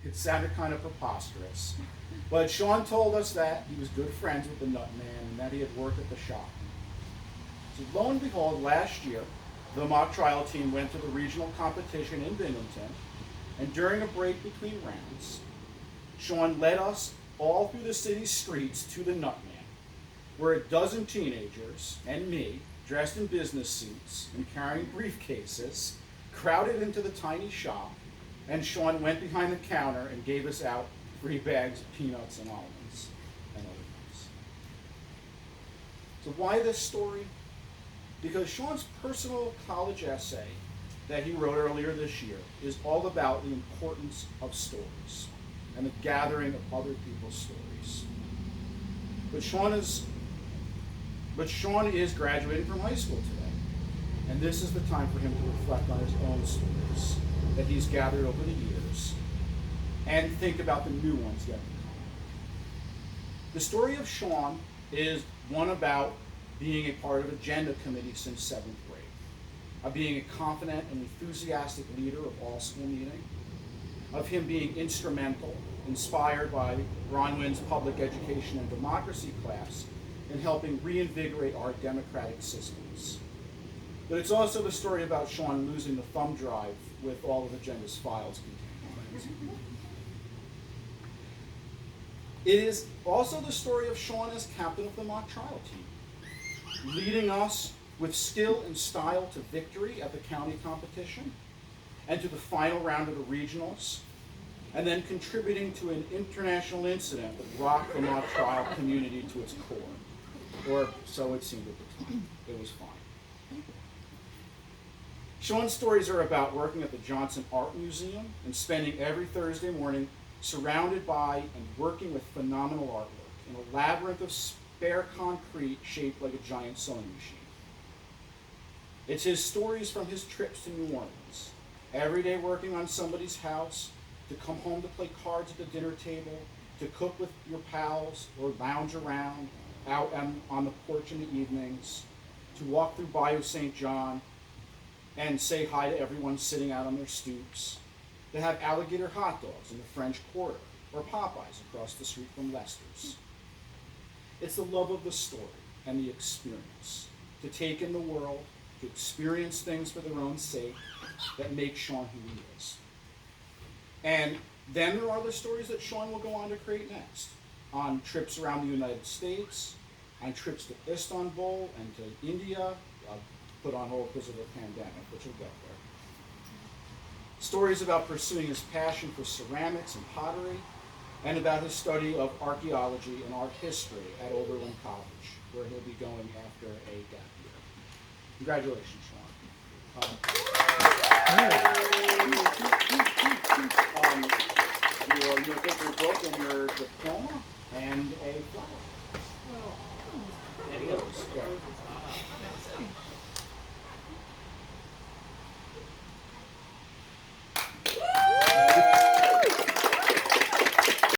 It sounded kind of preposterous. But Sean told us that he was good friends with the Nutman and that he had worked at the shop. So lo and behold, last year, the mock trial team went to the regional competition in Binghamton, and during a break between rounds, Sean led us all through the city streets to the Nutman, where a dozen teenagers and me, dressed in business suits and carrying briefcases, crowded into the tiny shop, and Sean went behind the counter and gave us out free bags of peanuts and almonds and other things. So why this story? Because Sean's personal college essay that he wrote earlier this year is all about the importance of stories and the gathering of other people's stories. But Sean is graduating from high school today, and this is the time for him to reflect on his own stories that he's gathered over the years and think about the new ones yet to come. The story of Sean is one about being a part of agenda committee since 7th grade, of being a confident and enthusiastic leader of all school meeting, of him being instrumental, inspired by Bronwyn's public education and democracy class in helping reinvigorate our democratic systems. But it's also the story about Sean losing the thumb drive with all of Agenda's files contained on it. It is also the story of Sean as captain of the mock trial team, leading us with skill and style to victory at the county competition and to the final round of the regionals, and then contributing to an international incident that rocked the mock trial community to its core, or so it seemed at the time. It was fine. Sean's stories are about working at the Johnson Art Museum and spending every Thursday morning surrounded by and working with phenomenal artwork in a labyrinth of spare concrete shaped like a giant sewing machine. It's his stories from his trips to New Orleans, every day working on somebody's house, to come home to play cards at the dinner table, to cook with your pals or lounge around out on the porch in the evenings, to walk through Bayou St. John and say hi to everyone sitting out on their stoops, to have alligator hot dogs in the French Quarter or Popeyes across the street from Lester's. It's the love of the story and the experience, to take in the world, to experience things for their own sake, that make Sean who he is. And then there are the stories that Sean will go on to create next, on trips around the United States, on trips to Istanbul and to India, put on hold because of the pandemic, which will get there. Stories about pursuing his passion for ceramics and pottery, and about his study of archaeology and art history at Oberlin College, where he'll be going after a gap year. Congratulations, Sean. You'll get your book and your diploma and a flower. There he goes. Yeah.